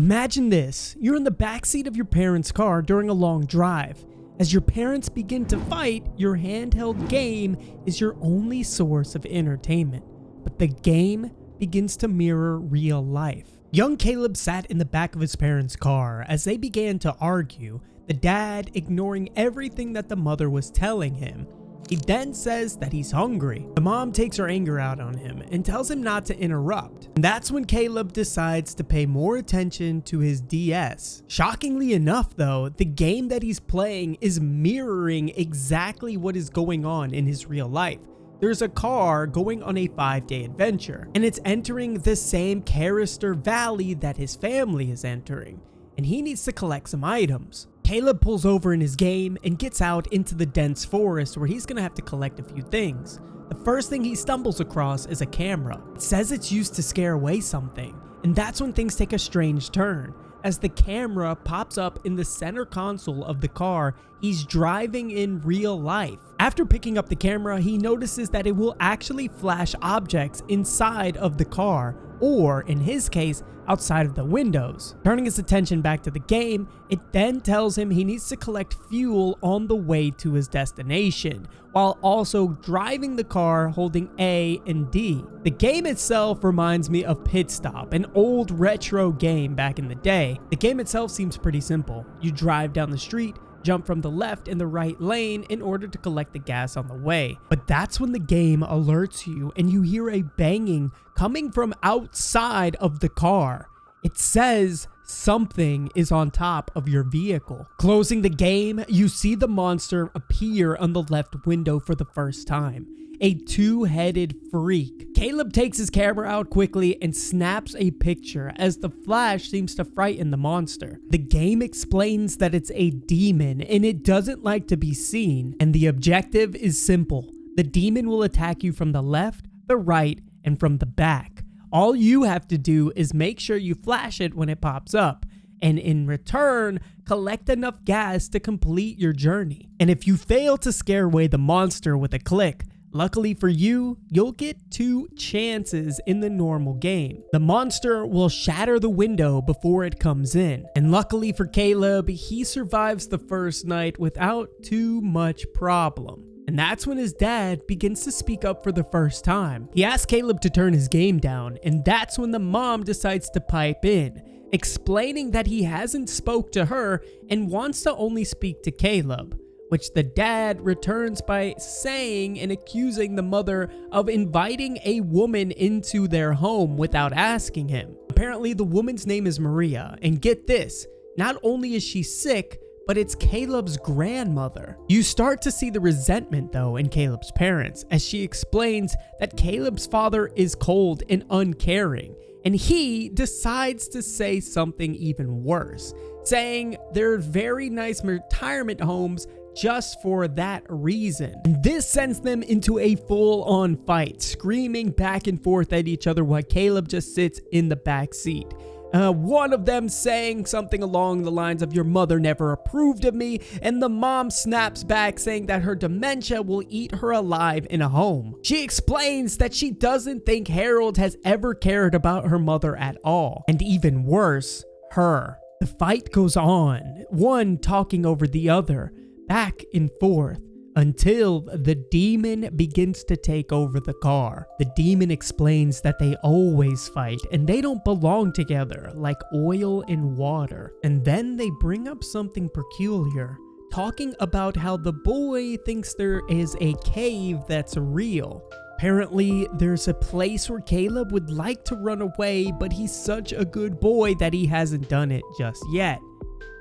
Imagine this, you're in the backseat of your parents' car during a long drive. As your parents begin to fight, your handheld game is your only source of entertainment. But the game begins to mirror real life. Young Kaleb sat in the back of his parents' car as they began to argue, the dad ignoring everything that the mother was telling him. He then says that he's hungry. The mom takes her anger out on him and tells him not to interrupt. And that's when Kaleb decides to pay more attention to his DS. Shockingly enough though, the game that he's playing is mirroring exactly what is going on in his real life. There's a car going on a 5-day adventure, and it's entering the same Rexter Valley that his family is entering, and he needs to collect some items. Kaleb pulls over in his game and gets out into the dense forest where he's gonna have to collect a few things. The first thing he stumbles across is a camera. It says it's used to scare away something, and that's when things take a strange turn. As the camera pops up in the center console of the car he's driving in real life. After picking up the camera, he notices that it will actually flash objects inside of the car, or in his case, outside of the windows. Turning his attention back to the game, it then tells him he needs to collect fuel on the way to his destination, while also driving the car holding A and D. The game itself reminds me of Pit Stop, an old retro game back in the day. The game itself seems pretty simple. You drive down the street, jump from the left and the right lane in order to collect the gas on the way. But that's when the game alerts you and you hear a banging coming from outside of the car. It says something is on top of your vehicle. Closing the game, you see the monster appear on the left window for the first time. A two-headed freak. Kaleb takes his camera out quickly and snaps a picture as the flash seems to frighten the monster. The game explains that it's a demon and it doesn't like to be seen, and the objective is simple. The demon will attack you from the left, the right, and from the back. All you have to do is make sure you flash it when it pops up, and in return, collect enough gas to complete your journey. And if you fail to scare away the monster with a click, luckily for you, you'll get 2 chances in the normal game. The monster will shatter the window before it comes in. And luckily for Kaleb, he survives the first night without too much problem. And that's when his dad begins to speak up for the first time. He asks Kaleb to turn his game down, and that's when the mom decides to pipe in, explaining that he hasn't spoke to her and wants to only speak to Kaleb, which the dad returns by saying and accusing the mother of inviting a woman into their home without asking him. Apparently the woman's name is Maria, and get this, not only is she sick, but it's Kaleb's grandmother. You start to see the resentment though in Kaleb's parents as she explains that Kaleb's father is cold and uncaring, and he decides to say something even worse, saying they're very nice retirement homes just for that reason. And this sends them into a full-on fight, screaming back and forth at each other while Kaleb just sits in the back seat. One of them saying something along the lines of, "Your mother never approved of me," and the mom snaps back saying that her dementia will eat her alive in a home. She explains that she doesn't think Harold has ever cared about her mother at all, and even worse, her. The fight goes on, one talking over the other, back and forth, until the demon begins to take over the car. The demon explains that they always fight and they don't belong together like oil and water. And then they bring up something peculiar, talking about how the boy thinks there is a cave that's real. Apparently, there's a place where Kaleb would like to run away, but he's such a good boy that he hasn't done it just yet.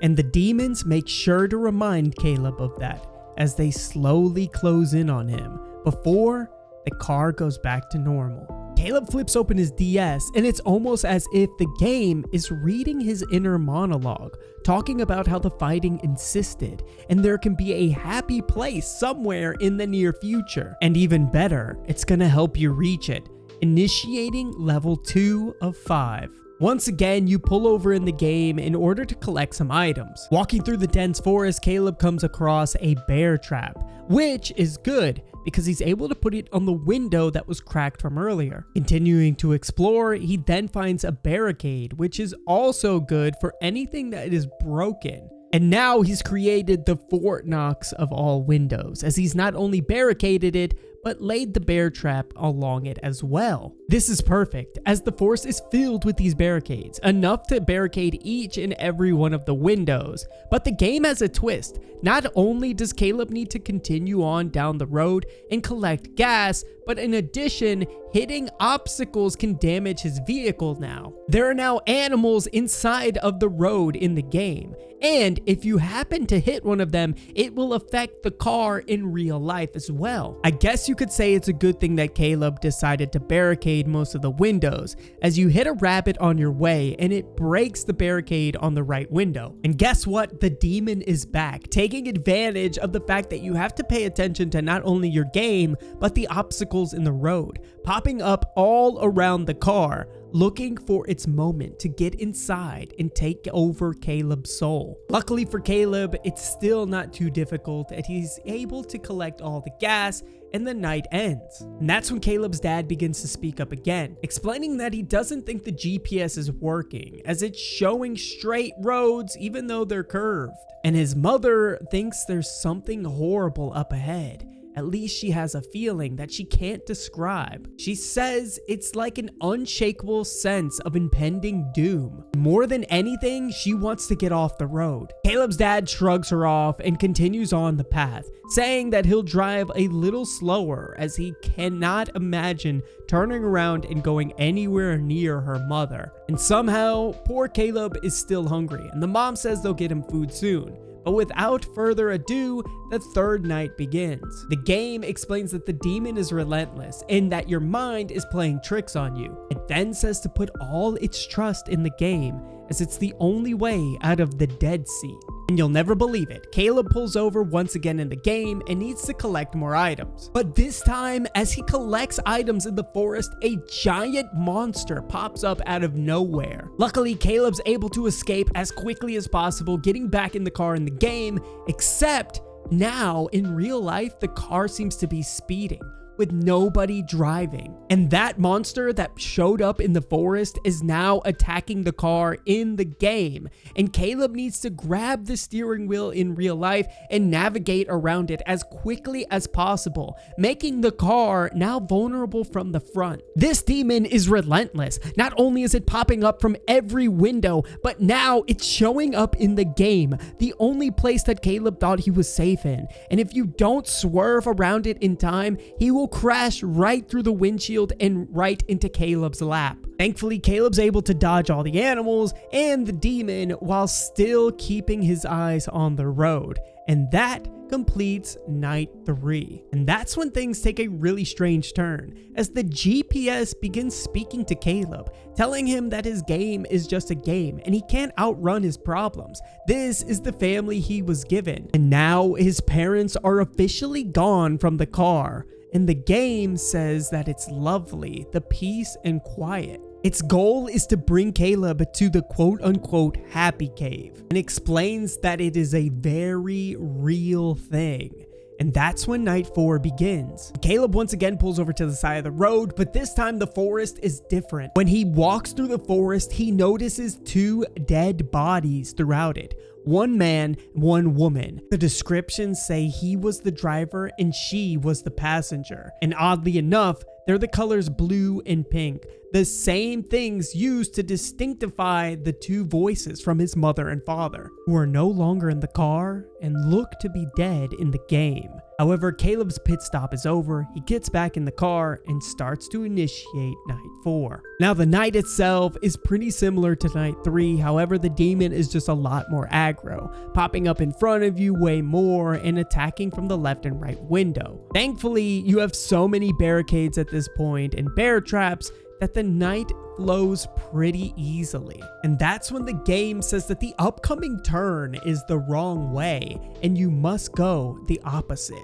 And the demons make sure to remind Kaleb of that as they slowly close in on him before the car goes back to normal. Kaleb flips open his DS and it's almost as if the game is reading his inner monologue, talking about how the fighting insisted and there can be a happy place somewhere in the near future. And even better, it's gonna help you reach it, initiating level 2 of 5. Once again, you pull over in the game in order to collect some items. Walking through the dense forest, Kaleb comes across a bear trap, which is good because he's able to put it on the window that was cracked from earlier. Continuing to explore, he then finds a barricade, which is also good for anything that is broken. And now he's created the Fort Knox of all windows, as he's not only barricaded it, but laid the bear trap along it as well. This is perfect, as the forest is filled with these barricades, enough to barricade each and every one of the windows. But the game has a twist. Not only does Kaleb need to continue on down the road and collect gas, but in addition, hitting obstacles can damage his vehicle now. There are now animals inside of the road in the game, and if you happen to hit one of them, it will affect the car in real life as well. I guess you could say it's a good thing that Kaleb decided to barricade most of the windows, as you hit a rabbit on your way and it breaks the barricade on the right window. And guess what? The demon is back, taking advantage of the fact that you have to pay attention to not only your game, but the obstacles in the road, popping up all around the car, looking for its moment to get inside and take over Kaleb's soul. Luckily for Kaleb, it's still not too difficult, and he's able to collect all the gas, and the night ends. And that's when Kaleb's dad begins to speak up again, explaining that he doesn't think the GPS is working, as it's showing straight roads even though they're curved. And his mother thinks there's something horrible up ahead. At least she has a feeling that she can't describe. She says it's like an unshakable sense of impending doom. More than anything, she wants to get off the road. Kaleb's dad shrugs her off and continues on the path, saying that he'll drive a little slower as he cannot imagine turning around and going anywhere near her mother. And somehow, poor Kaleb is still hungry, and the mom says they'll get him food soon. But without further ado, the third night begins. The game explains that the demon is relentless and that your mind is playing tricks on you. It then says to put all its trust in the game, as it's the only way out of the Deadseat. And you'll never believe it, Kaleb pulls over once again in the game and needs to collect more items. But this time, as he collects items in the forest, a giant monster pops up out of nowhere. Luckily, Kaleb's able to escape as quickly as possible, getting back in the car in the game, except now in real life, the car seems to be speeding, with nobody driving. And that monster that showed up in the forest is now attacking the car in the game. And Kaleb needs to grab the steering wheel in real life and navigate around it as quickly as possible, making the car now vulnerable from the front. This demon is relentless. Not only is it popping up from every window, but now it's showing up in the game, the only place that Kaleb thought he was safe in. And if you don't swerve around it in time, he will crash right through the windshield and right into Kaleb's lap. Thankfully, Kaleb's able to dodge all the animals and the demon while still keeping his eyes on the road. And that completes night 3. And that's when things take a really strange turn, as the GPS begins speaking to Kaleb, telling him that his game is just a game and he can't outrun his problems. This is the family he was given. And now his parents are officially gone from the car. And the game says that it's lovely, the peace and quiet. Its goal is to bring Kaleb to the quote-unquote happy cave, and explains that it is a very real thing. And that's when night 4 begins. Kaleb once again pulls over to the side of the road, but this time the forest is different. When he walks through the forest, he notices 2 dead bodies throughout it. One man, one woman. The descriptions say he was the driver and she was the passenger. And oddly enough, they're the colors blue and pink, the same things used to distinctify the 2 voices from his mother and father, who are no longer in the car and look to be dead in the game. However, Kaleb's pit stop is over, he gets back in the car and starts to initiate night 4. Now, the night itself is pretty similar to night 3, however, the demon is just a lot more aggro, popping up in front of you way more and attacking from the left and right window. Thankfully, you have so many barricades at this point and bear traps that the night flows pretty easily. And that's when the game says that the upcoming turn is the wrong way and you must go the opposite.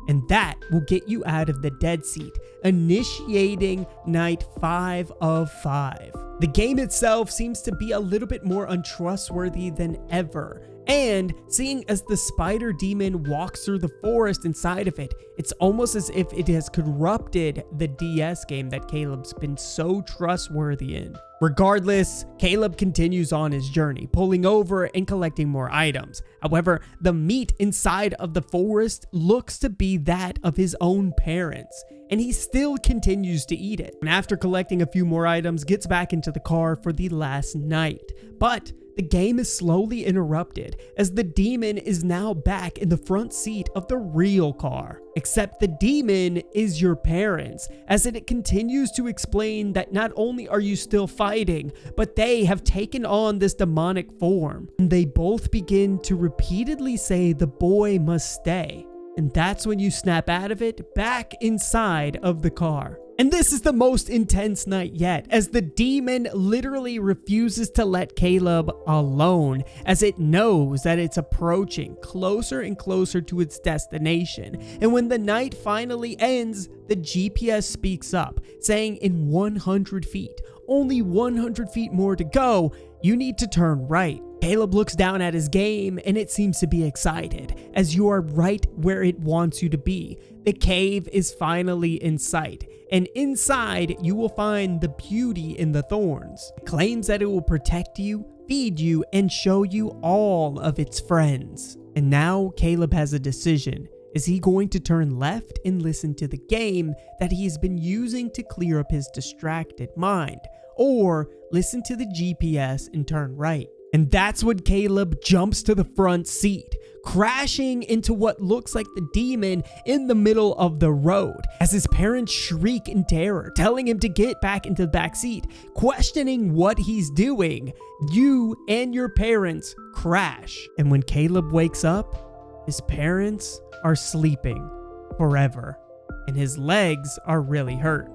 And that will get you out of the Deadseat, initiating night 5 of 5. The game itself seems to be a little bit more untrustworthy than ever. And seeing as the spider demon walks through the forest inside of it, it's almost as if it has corrupted the DS game that Kaleb's been so trustworthy in. Regardless, Kaleb continues on his journey, pulling over and collecting more items. However, the meat inside of the forest looks to be that of his own parents, and he still continues to eat it. And after collecting a few more items, gets back into the car for the last night. But the game is slowly interrupted as the demon is now back in the front seat of the real car. Except the demon is your parents, as it continues to explain that not only are you still fighting, but they have taken on this demonic form. And they both begin to repeatedly say the boy must stay. And that's when you snap out of it, back inside of the car. And this is the most intense night yet, as the demon literally refuses to let Kaleb alone, as it knows that it's approaching closer and closer to its destination. And when the night finally ends, the GPS speaks up, saying in 100 feet, only 100 feet more to go, you need to turn right. Kaleb looks down at his game and it seems to be excited, as you are right where it wants you to be. The cave is finally in sight, and inside you will find the beauty in the thorns. It claims that it will protect you, feed you, and show you all of its friends. And now Kaleb has a decision. Is he going to turn left and listen to the game that he has been using to clear up his distracted mind, or listen to the GPS and turn right? And that's when Kaleb jumps to the front seat, crashing into what looks like the demon in the middle of the road, as his parents shriek in terror, telling him to get back into the back seat, questioning what he's doing. You and your parents crash. And when Kaleb wakes up, his parents are sleeping forever, and his legs are really hurt.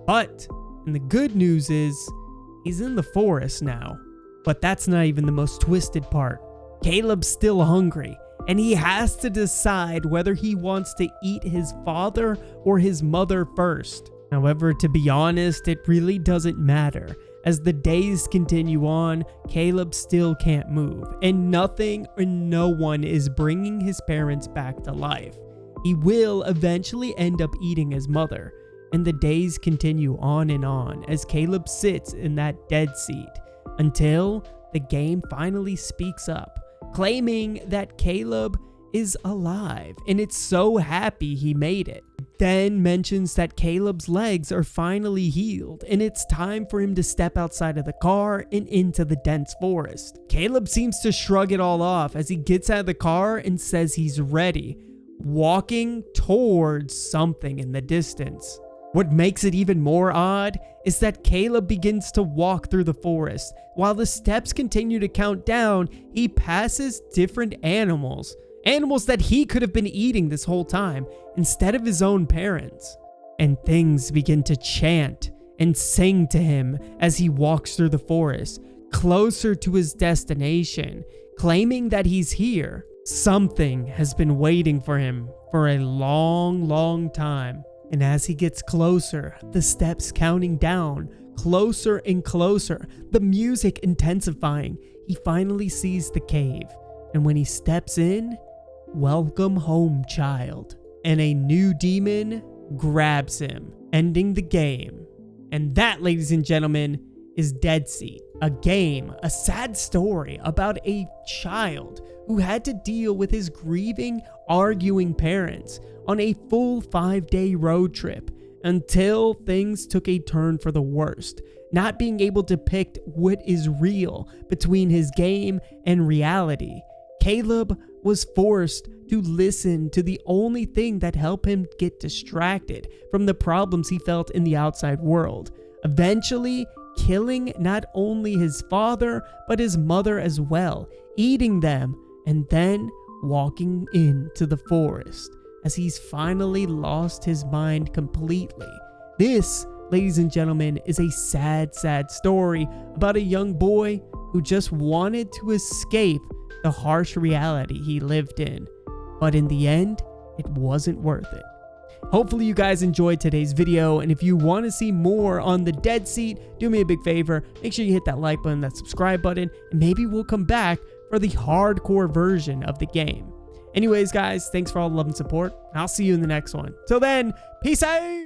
But, and the good news is, he's in the forest now. But that's not even the most twisted part. Kaleb's still hungry, and he has to decide whether he wants to eat his father or his mother first. However, to be honest, it really doesn't matter. As the days continue on, Kaleb still can't move, and nothing or no one is bringing his parents back to life. He will eventually end up eating his mother, and the days continue on as Kaleb sits in that dead seat, until the game finally speaks up, claiming that Kaleb is alive and it's so happy he made it. It then mentions that Kaleb's legs are finally healed and it's time for him to step outside of the car and into the dense forest. Kaleb seems to shrug it all off as he gets out of the car and says he's ready, walking towards something in the distance. What makes it even more odd is that Kaleb begins to walk through the forest. While the steps continue to count down, he passes different animals that he could have been eating this whole time instead of his own parents. And things begin to chant and sing to him as he walks through the forest, closer to his destination, claiming that he's here. Something has been waiting for him for a long, long time. And as he gets closer, the steps counting down, closer and closer, the music intensifying, he finally sees the cave. And when he steps in, welcome home, child. And a new demon grabs him, ending the game. And that, ladies and gentlemen, is Deadseat. A game, a sad story about a child who had to deal with his grieving, arguing parents on a full 5-day road trip until things took a turn for the worst, not being able to pick what is real between his game and reality. Kaleb was forced to listen to the only thing that helped him get distracted from the problems he felt in the outside world, eventually killing not only his father but his mother as well, eating them, and then walking into the forest as he's finally lost his mind completely. This, ladies and gentlemen, is a sad, sad story about a young boy who just wanted to escape the harsh reality he lived in. But in the end, it wasn't worth it. Hopefully you guys enjoyed today's video, and if you want to see more on the Deadseat, do me a big favor, make sure you hit that like button, that subscribe button, and maybe we'll come back for the hardcore version of the game. Anyways, guys, thanks for all the love and support, and I'll see you in the next one. Till then, peace out!